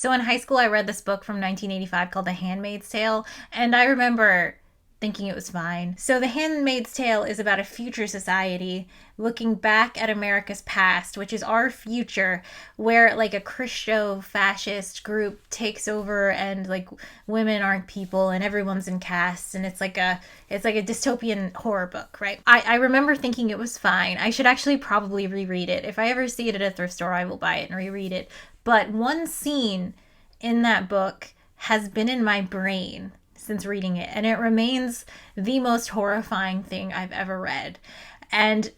So in high school, I read this book from 1985 called The Handmaid's Tale, and I remember thinking it was fine. So The Handmaid's Tale is about a future society looking back at America's past, which is our future, where like a Christo-fascist group takes over and like women aren't people and everyone's in castes, and it's like a dystopian horror book, right? I remember thinking it was fine. I should actually probably reread it. If I ever see it at a thrift store, I will buy it and reread it. But one scene in that book has been in my brain since reading it, and it remains the most horrifying thing I've ever read. And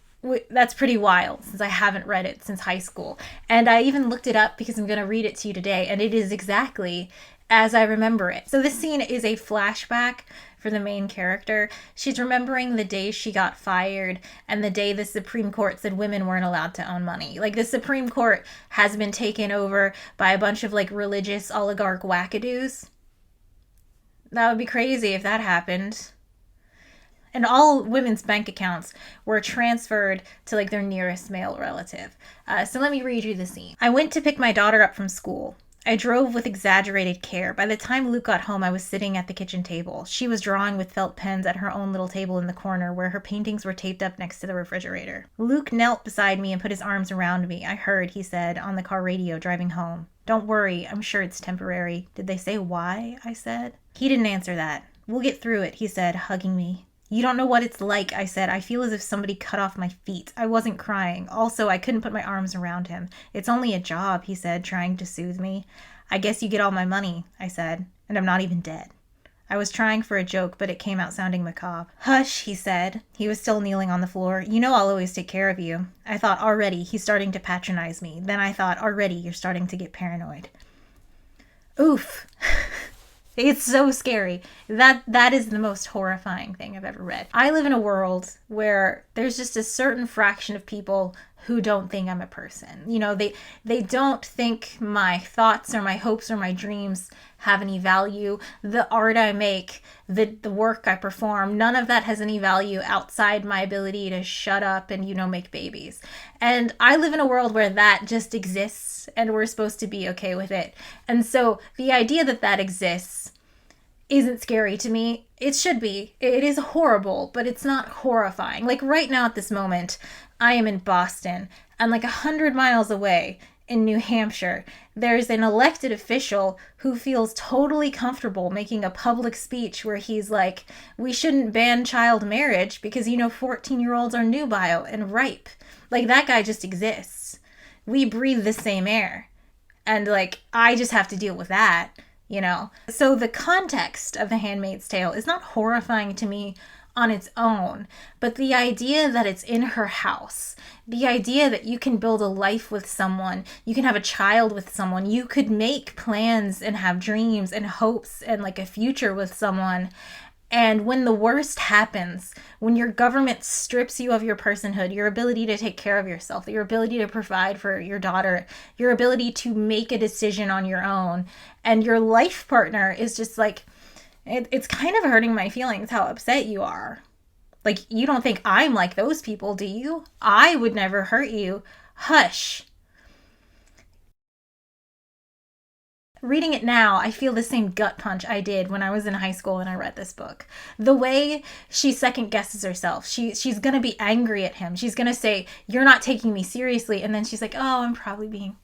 that's pretty wild since I haven't read it since high school. And I even looked it up because I'm going to read it to you today, and it is exactly as I remember it. So this scene is a flashback for the main character. She's remembering the day she got fired and the day the Supreme Court said women weren't allowed to own money. Like, the Supreme Court has been taken over by a bunch of like religious oligarch wackadoos. That would be crazy if that happened. And all women's bank accounts were transferred to like their nearest male relative. So let me read you the scene. I went to pick my daughter up from school. I drove with exaggerated care. By the time Luke got home, I was sitting at the kitchen table. She was drawing with felt pens at her own little table in the corner where her paintings were taped up next to the refrigerator. Luke knelt beside me and put his arms around me. I heard, he said, on the car radio driving home. Don't worry, I'm sure it's temporary. Did they say why? I said. He didn't answer that. We'll get through it, he said, hugging me. You don't know what it's like, I said. I feel as if somebody cut off my feet. I wasn't crying. Also, I couldn't put my arms around him. It's only a job, he said, trying to soothe me. I guess you get all my money, I said, and I'm not even dead. I was trying for a joke, but it came out sounding macabre. Hush, he said. He was still kneeling on the floor. You know I'll always take care of you. I thought, already, he's starting to patronize me. Then I thought, already, you're starting to get paranoid. Oof. It's so scary. That is the most horrifying thing I've ever read. I live in a world where there's just a certain fraction of people who don't think I'm a person. You know, they don't think my thoughts or my hopes or my dreams have any value. The art I make, the work I perform, none of that has any value outside my ability to shut up and, make babies. And I live in a world where that just exists and we're supposed to be okay with it. And so the idea that that exists isn't scary to me. It should be. It is horrible, but it's not horrifying. Like right now at this moment, I am in Boston, and like 100 miles away in New Hampshire, there's an elected official who feels totally comfortable making a public speech where he's like, we shouldn't ban child marriage because, 14-year-olds are nubile and ripe. Like, that guy just exists. We breathe the same air. And like, I just have to deal with that. So the context of The Handmaid's Tale is not horrifying to me on its own, but the idea that it's in her house, the idea that you can build a life with someone, you can have a child with someone, you could make plans and have dreams and hopes and like a future with someone. And when the worst happens, when your government strips you of your personhood, your ability to take care of yourself, your ability to provide for your daughter, your ability to make a decision on your own, and your life partner is just like, it's kind of hurting my feelings how upset you are. Like, you don't think I'm like those people, do you? I would never hurt you. Hush. Reading it now, I feel the same gut punch I did when I was in high school and I read this book. The way she second guesses herself. She's going to be angry at him. She's going to say, you're not taking me seriously. And then she's like, oh, I'm probably being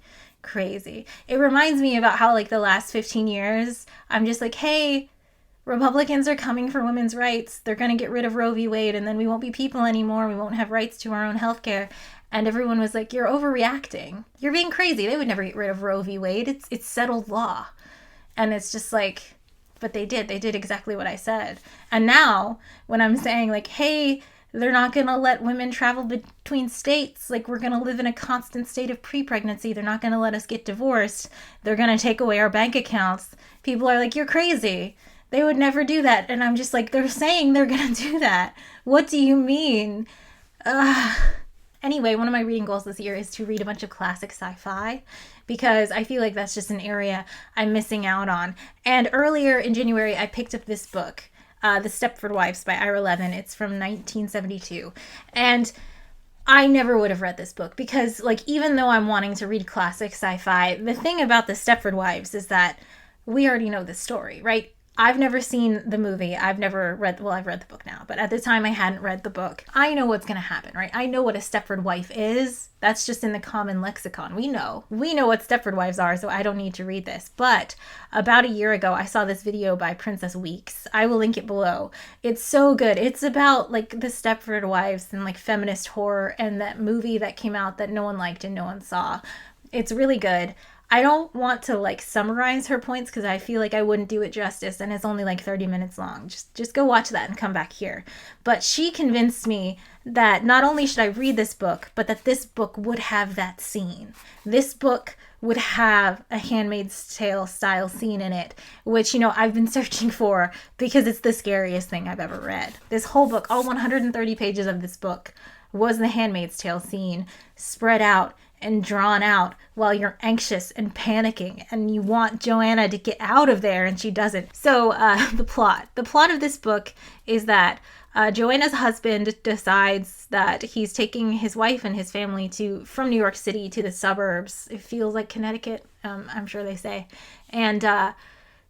crazy. It reminds me about how like the last 15 years, I'm just like, hey, Republicans are coming for women's rights. They're going to get rid of Roe v. Wade and then we won't be people anymore. We won't have rights to our own healthcare. And everyone was like, you're overreacting. You're being crazy. They would never get rid of Roe v. Wade. It's settled law. And it's just like, but they did. They did exactly what I said. And now when I'm saying like, hey, they're not going to let women travel between states. Like, we're going to live in a constant state of pre-pregnancy. They're not going to let us get divorced. They're going to take away our bank accounts. People are like, you're crazy. They would never do that. And I'm just like, they're saying they're going to do that. What do you mean? Anyway, one of my reading goals this year is to read a bunch of classic sci-fi because I feel like that's just an area I'm missing out on. And earlier in January, I picked up this book, The Stepford Wives by Ira Levin. It's from 1972. And I never would have read this book because, like, even though I'm wanting to read classic sci-fi, the thing about the Stepford Wives is that we already know the story, right? I've never seen the movie. I've never read, well, I've read the book now, but at the time I hadn't read the book. I know what's going to happen, right? I know what a Stepford wife is. That's just in the common lexicon. We know what Stepford wives are, so I don't need to read this. But about a year ago, I saw this video by Princess Weeks. I will link it below. It's so good. It's about like the Stepford wives and like feminist horror and that movie that came out that no one liked and no one saw. It's really good. I don't want to like summarize her points because I feel like I wouldn't do it justice, and it's only like 30 minutes long. Just go watch that and come back here. But she convinced me that not only should I read this book, but that this book would have that scene. This book would have a Handmaid's Tale style scene in it, which, you know, I've been searching for because it's the scariest thing I've ever read. This whole book, all 130 pages of this book, was the Handmaid's Tale scene spread out and drawn out while you're anxious and panicking and you want Joanna to get out of there and she doesn't. So the plot of this book is that Joanna's husband decides that he's taking his wife and his family from New York City to the suburbs. It feels like Connecticut, I'm sure they say. And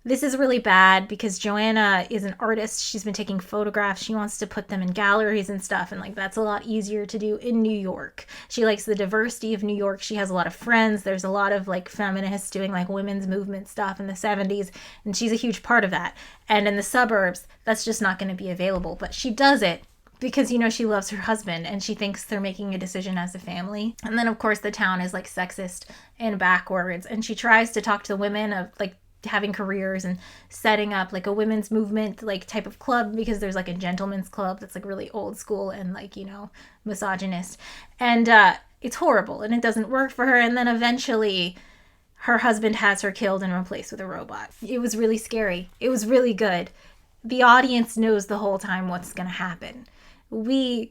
this is really bad because Joanna is an artist. She's been taking photographs. She wants to put them in galleries and stuff. And like, that's a lot easier to do in New York. She likes the diversity of New York. She has a lot of friends. There's a lot of like feminists doing like women's movement stuff in the 70s. And she's a huge part of that. And in the suburbs, that's just not going to be available. But she does it because, you know, she loves her husband and she thinks they're making a decision as a family. And then, of course, the town is like sexist and backwards. And she tries to talk to the women of like having careers and setting up like a women's movement like type of club, because there's like a gentleman's club that's like really old school and like, you know, misogynist. And it's horrible and it doesn't work for her. And then eventually her husband has her killed and replaced with a robot. It was really scary. It was really good. The audience knows the whole time what's going to happen. We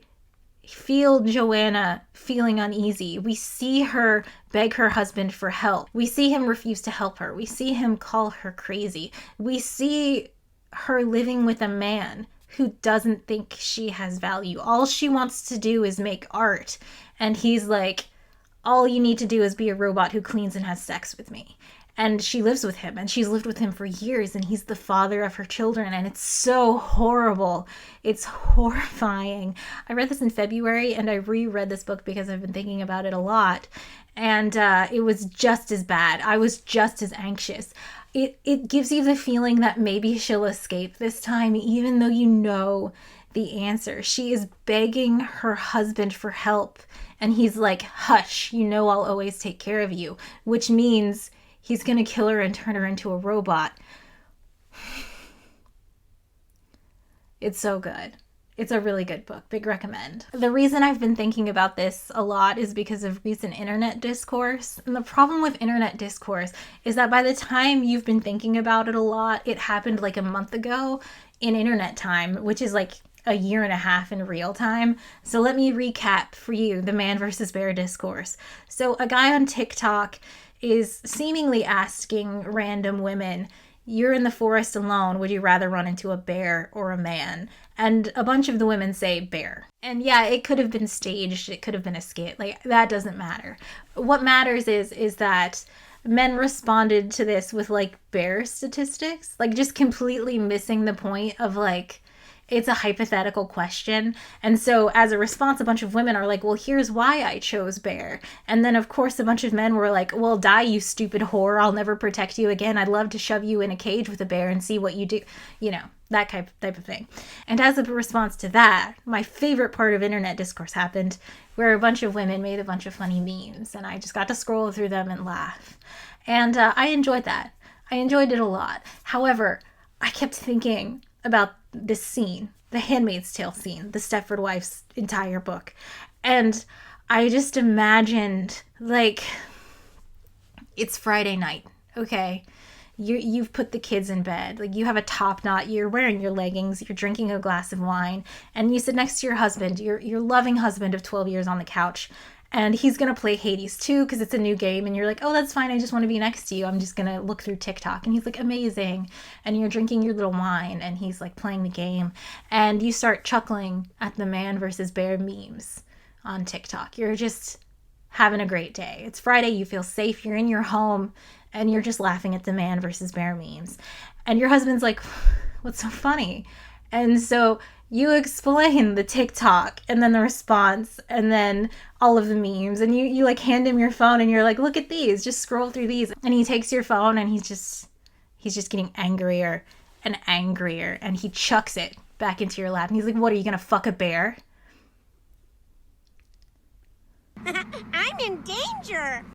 feel Joanna feeling uneasy. We see her beg her husband for help. We see him refuse to help her. We see him call her crazy. We see her living with a man who doesn't think she has value. All she wants to do is make art. And he's like, all you need to do is be a robot who cleans and has sex with me. And she lives with him, and she's lived with him for years, and he's the father of her children, and it's so horrible. It's horrifying. I read this in February, and I reread this book because I've been thinking about it a lot, and it was just as bad. I was just as anxious. It gives you the feeling that maybe she'll escape this time, even though you know the answer. She is begging her husband for help, and he's like, hush, you know I'll always take care of you, which means he's going to kill her and turn her into a robot. It's so good. It's a really good book. Big recommend. The reason I've been thinking about this a lot is because of recent internet discourse. And the problem with internet discourse is that by the time you've been thinking about it a lot, it happened like a month ago in internet time, which is like a year and a half in real time. So let me recap for you the man versus bear discourse. So a guy on TikTok is seemingly asking random women, you're in the forest alone, would you rather run into a bear or a man? And a bunch of the women say bear. And yeah, it could have been staged, it could have been a skit, like that doesn't matter. What matters is that men responded to this with like bear statistics, like just completely missing the point of like, it's a hypothetical question. And so as a response, a bunch of women are like, well, here's why I chose bear. And then, of course, a bunch of men were like, well, die, you stupid whore. I'll never protect you again. I'd love to shove you in a cage with a bear and see what you do. You know, that type of thing. And as a response to that, my favorite part of internet discourse happened where a bunch of women made a bunch of funny memes. And I just got to scroll through them and laugh. And I enjoyed that. I enjoyed it a lot. However, I kept thinking about this scene, the Handmaid's Tale scene, the Stepford wife's entire book. And I just imagined, like, it's Friday night, okay? You've put the kids in bed. Like, you have a top knot, you're wearing your leggings, you're drinking a glass of wine, and you sit next to your husband, your loving husband of 12 years on the couch. And he's going to play Hades 2 because it's a new game. And you're like, oh, that's fine. I just want to be next to you. I'm just going to look through TikTok. And he's like, amazing. And you're drinking your little wine. And he's like playing the game. And you start chuckling at the man versus bear memes. on TikTok. You're just having a great day. It's Friday, you feel safe, you're in your home, and you're just laughing at the man versus bear memes. And your husband's like, what's so funny? And so you explain the TikTok and then the response and then all of the memes, and you like hand him your phone and you're like, look at these, just scroll through these. And he takes your phone and he's just getting angrier and angrier, and he chucks it back into your lap and he's like, what, are you gonna fuck a bear? I'm in danger.